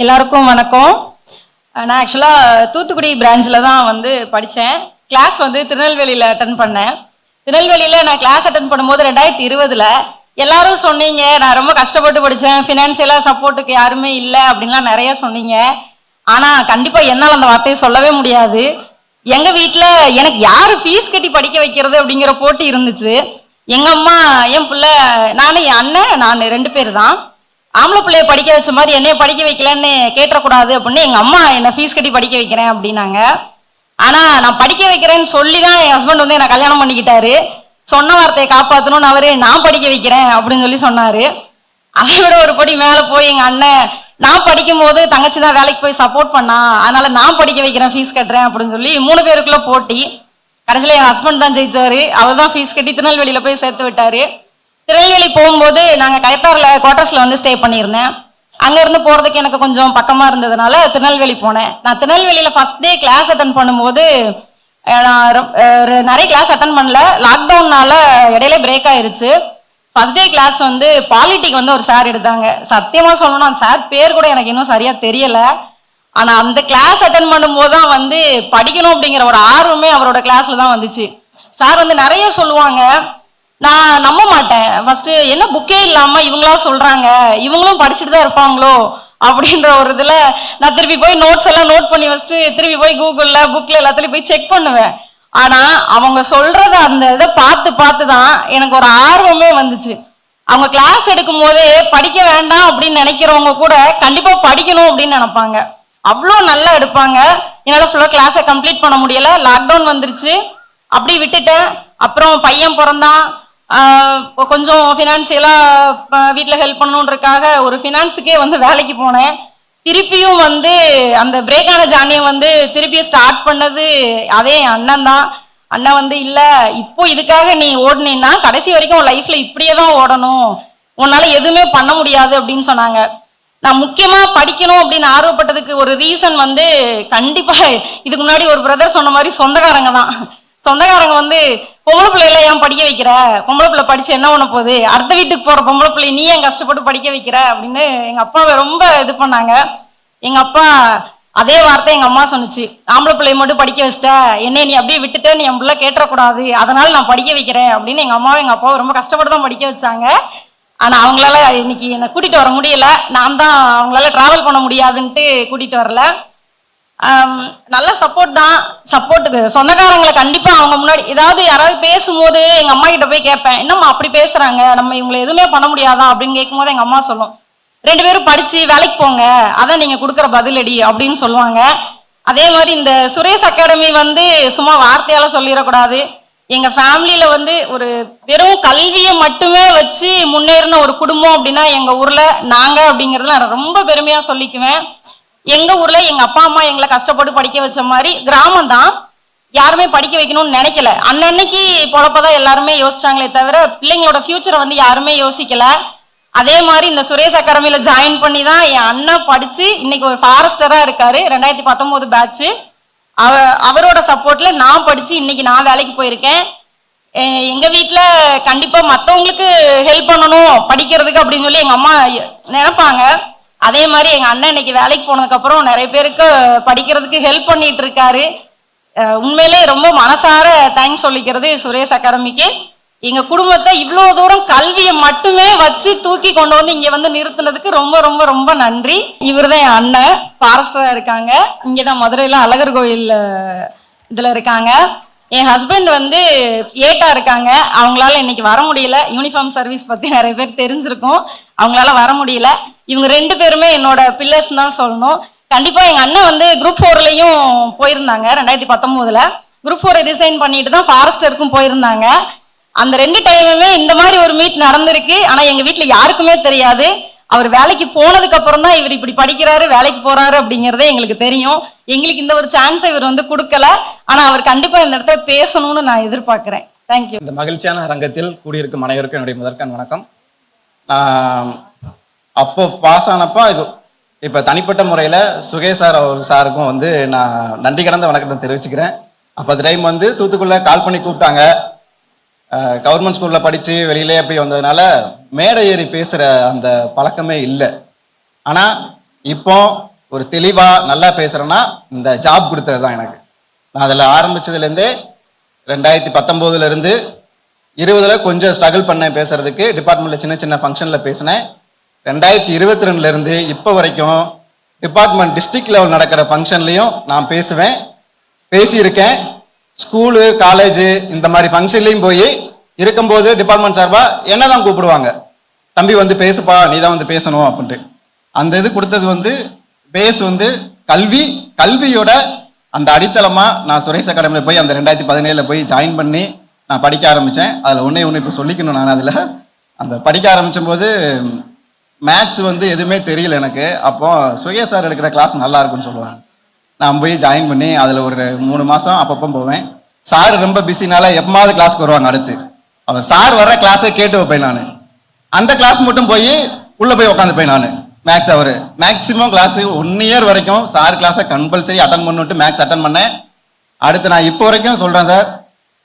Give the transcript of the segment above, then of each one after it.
எல்லாருக்கும் வணக்கம். நான் ஆக்சுவலாக தூத்துக்குடி பிரான்ச்சில் தான் வந்து படித்தேன். கிளாஸ் வந்து திருநெல்வேலியில் அட்டன் பண்ணேன். திருநெல்வேலியில் நான் கிளாஸ் அட்டன் பண்ணும்போது 2020 எல்லாரும் சொன்னீங்க, நான் ரொம்ப கஷ்டப்பட்டு படித்தேன், ஃபினான்ஷியலாக சப்போர்ட்டுக்கு யாருமே இல்லை அப்படின்லாம் நிறைய சொன்னீங்க. ஆனால் கண்டிப்பாக என்னால் அந்த வார்த்தையை சொல்லவே முடியாது. எங்கள் வீட்டில் எனக்கு யார் ஃபீஸ் கட்டி படிக்க வைக்கிறது அப்படிங்கிற போட்டி இருந்துச்சு. எங்கள் அம்மா, என் பிள்ளை, நான் என் அண்ணன், நான் 2 பேர் தான். ஆம்பளை பிள்ளைய படிக்க வச்ச மாதிரி என்னைய படிக்க வைக்கலன்னு கேட்டக்கூடாது அப்படின்னு எங்கள் அம்மா என்னை ஃபீஸ் கட்டி படிக்க வைக்கிறேன் அப்படின்னாங்க. ஆனால் நான் படிக்க வைக்கிறேன்னு சொல்லி தான் என் ஹஸ்பண்ட் வந்து என்னை கல்யாணம் பண்ணிக்கிட்டாரு. சொன்ன வார்த்தையை காப்பாற்றணும்னு அவரு நான் படிக்க வைக்கிறேன் அப்படின்னு சொல்லி சொன்னார். அதை விட ஒரு படி மேலே போய் எங்கள் அண்ணன், நான் படிக்கும் போது தங்கச்சி தான் வேலைக்கு போய் சப்போர்ட் பண்ணா, அதனால நான் படிக்க வைக்கிறேன், ஃபீஸ் கட்டுறேன் அப்படின்னு சொல்லி 3 பேருக்குள்ள போட்டி. கடைசியில் என் ஹஸ்பண்ட் தான் ஜெயிச்சாரு. அவர் தான் ஃபீஸ் கட்டி திருநெல்வேலியில் போய் சேர்த்து விட்டாரு. திருநெல்வேலி போகும்போது நாங்கள் கயத்தாரில் குவார்ட்டர்ஸில் வந்து ஸ்டே பண்ணியிருந்தேன். அங்கேருந்து போகிறதுக்கு எனக்கு கொஞ்சம் பக்கமாக இருந்ததுனால திருநெல்வேலி போனேன். நான் திருநெல்வேலியில் ஃபர்ஸ்ட் டே கிளாஸ் அட்டன் பண்ணும்போது நான் நிறைய கிளாஸ் அட்டன் பண்ணல. லாக்டவுன்னால இடையில பிரேக் ஆயிருச்சு. ஃபர்ஸ்ட் டே கிளாஸ் வந்து பாலிட்டிக் வந்து ஒரு சார் எடுத்தாங்க. சத்தியமாக சொல்லணும், அந்த சார் பேர் கூட எனக்கு இன்னும் சரியாக தெரியலை. ஆனால் அந்த கிளாஸ் அட்டன் பண்ணும்போது தான் வந்து படிக்கணும் அப்படிங்கிற ஒரு ஆர்வமே அவரோட கிளாஸில் தான் வந்துச்சு. சார் வந்து நிறைய சொல்லுவாங்க, நான் நம்ப மாட்டேன். ஃபர்ஸ்ட் என்ன புக்கே இல்லாமல் இவங்களா சொல்கிறாங்க, இவங்களும் படிச்சுட்டு தான் இருப்பாங்களோ அப்படின்ற ஒரு இதில் நான் திருப்பி போய் நோட்ஸ் எல்லாம் நோட் பண்ணி வச்சுட்டு திருப்பி போய் கூகுளில் புக்கில் எல்லாத்துலேயும் போய் செக் பண்ணுவேன். ஆனால் அவங்க சொல்கிறத அந்த இதை பார்த்து பார்த்து தான் எனக்கு ஒரு ஆர்வமே வந்துச்சு. அவங்க கிளாஸ் எடுக்கும் போதே படிக்க வேண்டாம் அப்படின்னு நினைக்கிறவங்க கூட கண்டிப்பாக படிக்கணும் அப்படின்னு நினைப்பாங்க. அவ்வளோ நல்லா எடுப்பாங்க. என்னால் ஃபுல்லாக கிளாஸை கம்ப்ளீட் பண்ண முடியலை, லாக்டவுன் வந்துருச்சு, அப்படி விட்டுட்டேன். அப்புறம் பையன் பிறந்தான். கொஞ்சம் ஃபினான்ஷியலாக வீட்டில் ஹெல்ப் பண்ணணுன்றக்காக ஒரு ஃபினான்ஸுக்கே வந்து வேலைக்கு போனேன். திருப்பியும் வந்து அந்த பிரேக்கான ஜார்னியை வந்து திருப்பி ஸ்டார்ட் பண்ணது அதே என் அண்ணன் தான். அண்ணன் வந்து இல்லை, இப்போ இதுக்காக நீ ஓடுனீன்னா கடைசி வரைக்கும் உன் லைஃப்பில் இப்படியே தான் ஓடணும், உன்னால் எதுவுமே பண்ண முடியாது அப்படின்னு சொன்னாங்க. நான் முக்கியமாக படிக்கணும் அப்படின்னு ஆர்வப்பட்டதுக்கு ஒரு ரீசன் வந்து கண்டிப்பாக இதுக்கு முன்னாடி ஒரு பிரதர் சொன்ன மாதிரி சொந்தக்காரங்க தான். சொந்தக்காரங்க வந்து பொம்பளை பிள்ளைல ஏன் படிக்க வைக்கிற, பொம்பளை பிள்ளை படிச்சு என்ன பண்ண போகுது, அடுத்த வீட்டுக்கு போற பொம்பளை பிள்ளை நீ ஏன் கஷ்டப்பட்டு படிக்க வைக்கிற அப்படின்னு எங்க அப்பாவை ரொம்ப இது பண்ணாங்க. எங்க அப்பா அதே வார்த்தை எங்க அம்மா சொன்னுச்சு, ஆம்பளை பிள்ளைய மட்டும் படிக்க வச்சிட்ட, என்னை நீ அப்படியே விட்டுட்ட, நீ என் பிள்ளை கேட்டக்கூடாது, அதனால நான் படிக்க வைக்கிறேன் அப்படின்னு எங்க அம்மாவும் எங்க அப்பாவும் ரொம்ப கஷ்டப்பட்டு தான் படிக்க வச்சாங்க. ஆனா அவங்களால இன்னைக்கு என்னை கூட்டிட்டு வர முடியல. நான் தான் அவங்களால டிராவல் பண்ண முடியாதுன்ட்டு கூட்டிட்டு வரல. நல்ல சப்போர்ட் தான். சப்போர்ட்டுக்கு சொந்தக்காரங்களை கண்டிப்பா அவங்க முன்னாடி ஏதாவது யாராவது பேசும்போது எங்க அம்மா கிட்ட போய் கேட்பேன், என்னம்மா அப்படி பேசுறாங்க, நம்ம இவங்களை எதுவுமே பண்ண முடியாதா அப்படின்னு கேட்கும்போது எங்க அம்மா சொல்லும், 2 பேரும் படிச்சு வேலைக்கு போங்க, அதான் நீங்க கொடுக்குற பதிலடி அப்படின்னு சொல்லுவாங்க. அதே மாதிரி இந்த சுரேஷ் அகாடமி வந்து சும்மா வார்த்தையால சொல்லிடக்கூடாது. எங்க ஃபேமிலியில வந்து ஒரு வெறும் கல்வியை மட்டுமே வச்சு முன்னேறின ஒரு குடும்பம் அப்படின்னா எங்க ஊர்ல நாங்க அப்படிங்கிறதுல நான் ரொம்ப பெருமையா சொல்லிக்குவேன். எங்க ஊர்ல எங்க அப்பா அம்மா எங்களை கஷ்டப்பட்டு படிக்க வச்ச மாதிரி கிராமம் தான், யாருமே படிக்க வைக்கணும்னு நினைக்கல. அன்னன்னைக்கு பொழப்பதான் எல்லாருமே யோசிச்சாங்களே தவிர பிள்ளைங்களோட ஃபியூச்சரை வந்து யாருமே யோசிக்கல. அதே மாதிரி இந்த சுரேஷ் அகாடமியில ஜாயின் பண்ணி தான் என் அண்ணன் படிச்சு இன்னைக்கு ஒரு ஃபாரஸ்டரா இருக்காரு. 2019 பேட்ச். அவரோட சப்போர்ட்ல நான் படிச்சு இன்னைக்கு நான் வேலைக்கு போயிருக்கேன். எங்க வீட்டுல கண்டிப்பா மத்தவங்களுக்கு ஹெல்ப் பண்ணணும் படிக்கிறதுக்கு அப்படின்னு சொல்லி எங்க அம்மா நினைப்பாங்க. அதே மாதிரி எங்க அண்ணன் இன்னைக்கு வேலைக்கு போனதுக்கு அப்புறம் நிறைய பேருக்கு படிக்கிறதுக்கு ஹெல்ப் பண்ணிட்டு இருக்காரு. உண்மையிலே ரொம்ப மனசார தேங்க்ஸ் சொல்லிக்கிறது சுரேஷ் அகாடமிக்கு. எங்க குடும்பத்தை இவ்வளோ தூரம் கல்வியை மட்டுமே வச்சு தூக்கி கொண்டு வந்து இங்க வந்து நிறுத்தினதுக்கு ரொம்ப ரொம்ப ரொம்ப நன்றி. இவர் தான் என் அண்ணன், ஃபாரஸ்டரா இருக்காங்க. இங்கதான் மதுரையில அழகர் கோயில் இதுல இருக்காங்க. என் ஹஸ்பண்ட் வந்து ஏட்டா இருக்காங்க. அவங்களால இன்னைக்கு வர முடியல. யூனிஃபார்ம் சர்வீஸ் பத்தி நிறைய பேர் தெரிஞ்சிருக்கும், அவங்களால வர முடியல. இவங்க 2 பேருமே என்னோட பில்லர்ஸ் தான் சொல்லணும். கண்டிப்பா எங்க அண்ணன் வந்து குரூப் 4லயும் போயிருந்தாங்க. 2019 குரூப் 4 ரிசைன் பண்ணிட்டு தான் ஃபாரஸ்டருக்கும் போயிருந்தாங்க. அந்த 2 டைமுமே இந்த மாதிரி ஒரு மீட் நடந்திருக்கு. ஆனா எங்க வீட்டுல யாருக்குமே தெரியாது. அவர் வேலைக்கு போனதுக்கு அப்புறம் தான் இவர் இப்படி படிக்கிறாரு, வேலைக்கு போறாரு அப்படிங்கிறதே எங்களுக்கு தெரியும். எங்களுக்கு இந்த ஒரு சான்ஸை இவர் வந்து கொடுக்கல. ஆனா அவர் கண்டிப்பா இந்த இடத்துல பேசணும்னு நான் எதிர்பார்க்கிறேன். தேங்க்யூ. இந்த மகிழ்ச்சியான அரங்கத்தில் கூடியிருக்கும் அனைவருக்கும் என்னுடைய முதற்கண் வணக்கம். அப்போ பாஸ் ஆனப்போ இப்போ தனிப்பட்ட முறையில் சுகேஷ் சாருக்கும் வந்து நான் நன்றி கடந்த வணக்கத்தை தெரிவிச்சுக்கிறேன். அப்போ அந்த டைம் வந்து தூத்துக்குள்ள கால் பண்ணி கூப்பிட்டாங்க. கவர்மெண்ட் ஸ்கூலில் படித்து வெளியிலே அப்படி வந்ததுனால மேடை ஏறி பேசுகிற அந்த பழக்கமே இல்லை. ஆனால் இப்போ ஒரு தெளிவாக நல்லா பேசுகிறேன்னா இந்த ஜாப் கொடுத்தது தான் எனக்கு. நான் அதில் ஆரம்பித்ததுலேருந்தே 2019 20 கொஞ்சம் ஸ்ட்ரகிள் பண்ணேன் பேசுறதுக்கு, டிபார்ட்மெண்ட்டில் சின்ன சின்ன ஃபங்க்ஷனில் பேசினேன். 2022 இப்போ வரைக்கும் டிபார்ட்மெண்ட் டிஸ்ட்ரிக்ட் லெவல் நடக்கிற ஃபங்க்ஷன்லையும் நான் பேசியிருக்கேன். ஸ்கூலு காலேஜு இந்த மாதிரி ஃபங்க்ஷன்லையும் போய் இருக்கும்போது டிபார்ட்மெண்ட் சார்பாக என்ன தான் கூப்பிடுவாங்க, தம்பி வந்து பேசுப்பா, நீ தான் வந்து பேசணும் அப்படின்ட்டு. அந்த இது கொடுத்தது பேஸ் கல்வியோட அந்த அடித்தளமாக நான் சுரேஷ் அகாடமியில் போய் அந்த 2017 போய் ஜாயின் பண்ணி நான் படிக்க ஆரம்பித்தேன். அதில் ஒன்று இப்போ சொல்லிக்கணும். நான் அதில் அந்த படிக்க ஆரம்பிச்சும் போது மேத்ஸ் எதுவுமே தெரியல எனக்கு. அப்போ சுகேஷ் சார் எடுக்கிற கிளாஸ் நல்லா இருக்குன்னு சொல்லுவாங்க. நான் போய் ஜாயின் பண்ணி அதில் ஒரு 3 மாதம் அப்பப்போ போவேன். சார் ரொம்ப பிஸினால எப்பமாவது கிளாஸ்க்கு வருவாங்க. அடுத்து அவர் சார் வர்ற கிளாஸை கேட்டு வைப்பேன். நான் அந்த கிளாஸ் மட்டும் போய் உள்ளே போய் உட்காந்துப்பேன். நான் மேக்ஸ் அவர் மேக்ஸிமம் கிளாஸ் 1 இயர் வரைக்கும் சார் கிளாஸை கம்பல்சரி அட்டன் பண்ணிட்டு மேக்ஸ் அட்டன் பண்ணேன். அடுத்து நான் இப்போ வரைக்கும் சொல்கிறேன் சார்,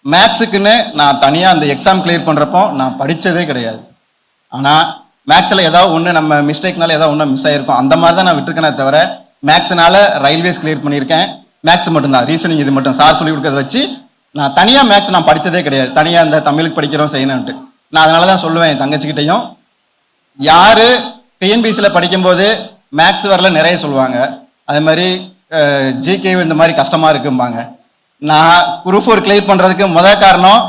மேக்ஸுக்குன்னு நான் தனியாக அந்த எக்ஸாம் கிளியர் பண்ணுறப்போ நான் படித்ததே கிடையாது. ஆனால் மேக்ஸில் ஏதாவது ஒன்று நம்ம மிஸ்டேக்னால ஏதாவது ஒன்று மிஸ் ஆகிருக்கும். அந்த மாதிரி தான் நான் விட்டுருக்கேனே தவிர மேக்ஸ்னால ரயில்வேஸ் கிளியர் பண்ணியிருக்கேன். மேக்ஸ் மட்டும்தான், ரீசனிங் இது மட்டும் சார் சொல்லி கொடுக்கறத வச்சு நான் தனியாக மேக்ஸ் நான் படித்ததே கிடையாது. தனியாக அந்த தமிழுக்கு படிக்கிறோம் செய்யணுன்ட்டு நான் அதனால தான் சொல்லுவேன் என் தங்கச்சிக்கிட்டையும், யார் டிஎன்பிசியில் படிக்கும்போது மேக்ஸ் வரல நிறைய சொல்லுவாங்க. அதே மாதிரி ஜிகே இந்த மாதிரி கஷ்டமாக இருக்கும்பாங்க. நான் குரூப் 4 கிளியர் பண்ணுறதுக்கு காரணம்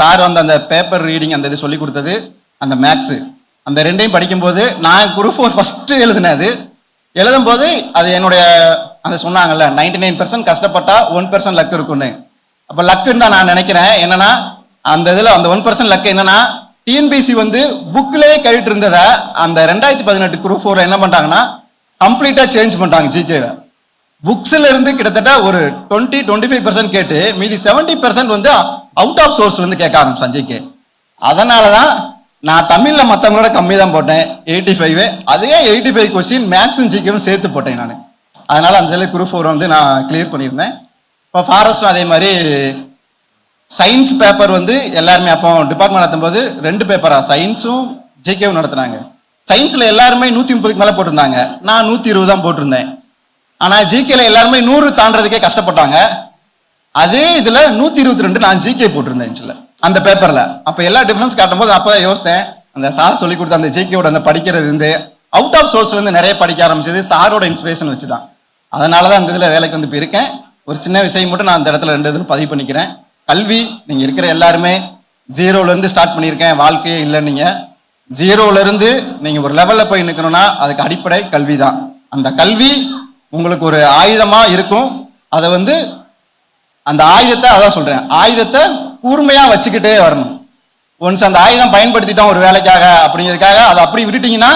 சார் அந்த பேப்பர் ரீடிங் அந்த இது சொல்லி கொடுத்தது, அந்த மேக்ஸு. அந்த 2ஐயும் படிக்கும்போது நான் குரூப் 4 ஃபஸ்ட்டு எழுதும்போது அது என்னுடைய அந்த சொன்னாங்கல்ல 99% கஷ்டப்பட்டா 1% லக் இருக்குன்னு. அப்போ லக்குன்னு தான் நான் நினைக்கிறேன். என்னன்னா அந்த இதில் அந்த 1% லக்கு என்னன்னா, டிஎன்பிசி புக்கிலே கழிட்டு இருந்ததை அந்த 2018 குரூப் 4 என்ன பண்ணிட்டாங்கன்னா கம்ப்ளீட்டாக சேஞ்ச் பண்ணிட்டாங்க. ஜிகேவை புக்ஸ்ல இருந்து கிட்டத்தட்ட ஒரு 20-25% கேட்டு மீதி 70% அவுட் ஆஃப் சோர்ஸ் கேட்க ஆரம்பிச்சான் ஜிகே. அதனால தான் நான் தமிழ்ல மற்றவங்களோட கம்மி தான் போட்டேன், 85. அதே 85 கொஸ்டின் மேக்ஸும் ஜிகேவும் சேர்த்து போட்டேன் நான். அதனால அந்த இதில் குரூப் 4 நான் கிளியர் பண்ணியிருந்தேன். இப்போ ஃபாரஸ்ட்டும் அதே மாதிரி சயின்ஸ் பேப்பர் எல்லாருமே அப்போ டிபார்ட்மெண்ட் நடத்தும் போது 2 பேப்பரா சயின்ஸும் ஜிகேவும் நடத்துனாங்க. சயின்ஸ்ல எல்லாருமே 130க்கு மேலே போட்டிருந்தாங்க, நான் 120 தான் போட்டிருந்தேன். ஆனால் ஜிகேல எல்லாருமே 100 தாண்டறதுக்கே கஷ்டப்பட்டாங்க. அதே இதில் 122 நான் ஜிகே போட்டிருந்தேன் அந்த பேப்பரில். அப்போ எல்லா டிஃபரன்ஸ் காட்டும் போது அப்போ தான் யோசித்தேன், அந்த சார் சொல்லி கொடுத்த அந்த ஜிகேவோட அந்த படிக்கிறது அவுட் ஆஃப் சோர்ஸ்லேருந்து நிறைய படிக்க ஆரம்பிச்சது சாரோட இன்ஸ்பிரேஷன் வச்சு தான். அதனால தான் அந்த இதில் வேலைக்கு இப்போ இருக்கேன். ஒரு சின்ன விஷயம் மட்டும் நான் அந்த இடத்துல 2 இதில் பதிவு பண்ணிக்கிறேன். கல்வி, நீங்கள் இருக்கிற எல்லாருமே 0லேருந்து ஸ்டார்ட் பண்ணியிருக்கேன், வாழ்க்கையே இல்லை. நீங்கள் 0லேருந்து நீங்கள் ஒரு லெவலில் போய் நிற்கணும்னா அதுக்கு அடிப்படை கல்வி தான். அந்த கல்வி உங்களுக்கு ஒரு ஆயுதமாக இருக்கும். அதை அந்த ஆயுதத்தை அதான் சொல்கிறேன், ஆயுதத்தை கூர்மையாக வச்சுக்கிட்டே வரணும். ஒன்ஸ் அந்த ஆயுதம் பயன்படுத்திட்டோம் ஒரு வேலைக்காக அப்படிங்கிறதுக்காக அதை அப்படி விட்டுட்டிங்கன்னா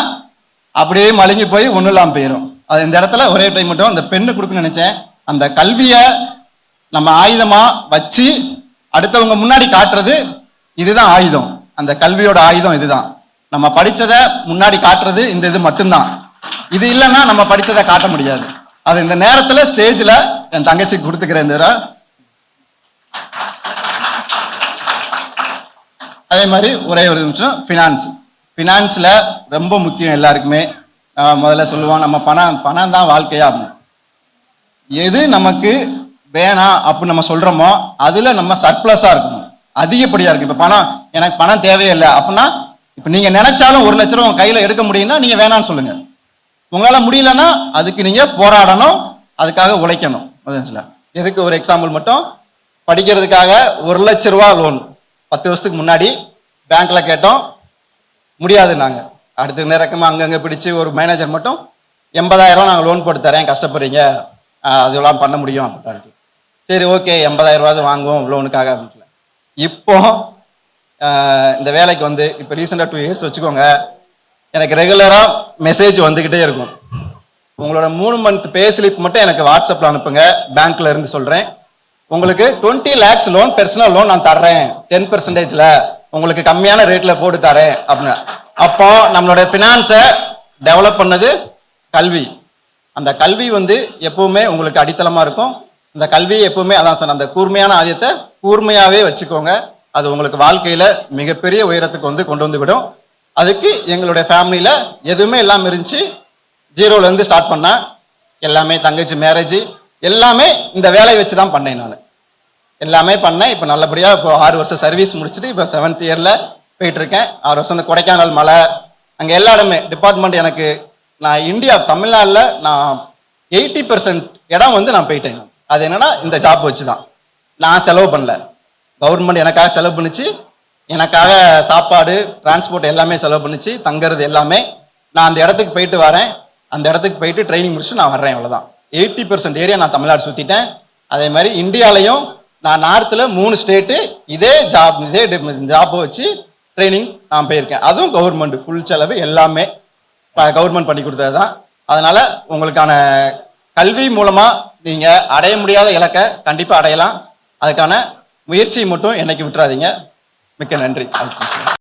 அப்படியே மழுங்கி போய் ஒன்றும் இல்லாமல் போயிடும். அது இந்த இடத்துல ஒரே டைம் மட்டும் அந்த பெண்ணு கொடுக்குன்னு நினச்சேன். அந்த கல்வியை நம்ம ஆயுதமாக வச்சு அடுத்தவங்க முன்னாடி காட்டுறது இதுதான் ஆயுதம். அந்த கல்வியோட ஆயுதம் இதுதான். நம்ம படித்ததை முன்னாடி காட்டுறது இந்த இது மட்டும்தான். இது இல்லைன்னா நம்ம படித்ததை காட்ட முடியாது. அது இந்த நேரத்தில் ஸ்டேஜில் என் தங்கச்சிக்கு கொடுத்துக்கிறேன். அதே மாதிரி ஒரே ஒரு நிமிஷம், ஃபினான்ஸில் ரொம்ப முக்கியம் எல்லாருக்குமே. முதல்ல சொல்லுவோம் நம்ம பணம் தான் வாழ்க்கையா அப்படின்னு. எது நமக்கு வேணாம் அப்படின்னு நம்ம சொல்கிறோமோ அதில் நம்ம சர்ப்ளஸாக இருக்கணும், அதிகப்படியாக இருக்கும். இப்போ எனக்கு பணம் தேவையில்லை அப்படின்னா, இப்போ நீங்கள் நினைச்சாலும் 1 லட்ச ரூபா உங்கள் கையில் எடுக்க முடியும்னா நீங்கள் வேணான்னு சொல்லுங்கள். உங்களால் முடியலன்னா அதுக்கு நீங்கள் போராடணும், அதுக்காக உழைக்கணும். எதுக்கு ஒரு எக்ஸாம்பிள் மட்டும், படிக்கிறதுக்காக 1 லட்ச ரூபா லோன் 10 வருஷத்துக்கு முன்னாடி பேங்க்ல கேட்டோம், முடியாது. நாங்கள் அடுத்த நேரமாக அங்கங்கே பிடிச்சி ஒரு மேனேஜர் மட்டும் 80,000 ரூபா நாங்கள் லோன் போட்டு தரேன், கஷ்டப்படுறீங்க, அதெல்லாம் பண்ண முடியும் அப்படின்ட்டு. சரி ஓகே 80,000 ரூபாய் வாங்குவோம் லோனுக்காக அப்படின்னு. இப்போ இந்த வேலைக்கு இப்போ ரீசெண்டாக 2 இயர்ஸ் வச்சுக்கோங்க, எனக்கு ரெகுலராக மெசேஜ் வந்துக்கிட்டே இருக்கும். உங்களோட 3 மந்த் பே ஸ்லிப் மட்டும் எனக்கு வாட்ஸ்அப்பில் அனுப்புங்க, பேங்க்ல இருந்து சொல்கிறேன். உங்களுக்கு 20 lakhs லோன், பெர்சனல் லோன் நான் தர்றேன், 10%ல உங்களுக்கு கம்மியான ரேட்டில் போட்டு தரேன் அப்படின்னு. அப்போ நம்மளுடைய ஃபினான்ஸை டெவலப் பண்ணது கல்வி. அந்த கல்வி எப்பவுமே உங்களுக்கு அடித்தளமாக இருக்கும். அந்த கல்வி எப்பவுமே அதான் சொன்ன, அந்த கூர்மையான ஆதியத்தை கூர்மையாகவே வச்சுக்கோங்க. அது உங்களுக்கு வாழ்க்கையில் மிகப்பெரிய உயரத்துக்கு கொண்டு விடும். அதுக்கு எங்களுடைய ஃபேமிலியில் எதுவுமே இல்லாமல் இருந்துச்சு. 0லேருந்து ஸ்டார்ட் பண்ணேன். எல்லாமே தங்கச்சி மேரேஜ் எல்லாமே இந்த வேலையை வச்சு தான் பண்ணேன் நான். எல்லாமே பண்ணேன். இப்போ நல்லபடியாக இப்போ 6 வருஷம் சர்வீஸ் முடிச்சுட்டு இப்போ 7th இயரில் போயிட்டு இருக்கேன். 6 வருஷம் இந்த கொடைக்கானல் மலை அங்கே எல்லா இடமே டிபார்ட்மெண்ட் எனக்கு நான் இந்தியா தமிழ்நாட்டில் நான் 80% இடம் வந்து நான் போயிட்டேன். அது என்னன்னா இந்த ஜாப் வச்சு தான். நான் செலவு பண்ணல, கவர்மெண்ட் எனக்காக செலவு பண்ணிச்சு. எனக்காக சாப்பாடு டிரான்ஸ்போர்ட் எல்லாமே செலவு பண்ணிச்சு, தங்குறது எல்லாமே. நான் அந்த இடத்துக்கு போயிட்டு வரேன், அந்த இடத்துக்கு போயிட்டு ட்ரைனிங் முடிச்சு நான் வர்றேன். அவ்வளோதான். 80% ஏரியா நான் தமிழ்நாடு சுற்றிட்டேன். அதே மாதிரி இந்தியாலையும் நான் நார்த்தில் 3 ஸ்டேட்டு இதே ஜாப்பை வச்சு ட்ரைனிங் நான் போயிருக்கேன். அதுவும் கவர்மெண்ட் ஃபுல் செலவு எல்லாமே கவர்மெண்ட் பண்ணி கொடுத்தது தான். அதனால உங்களுக்கான கல்வி மூலமா நீங்க அடைய முடியாத இலக்கை கண்டிப்பா அடையலாம். அதுக்கான முயற்சியை மட்டும் என்னைக்கு விட்டுறாதீங்க. மிக்க நன்றி.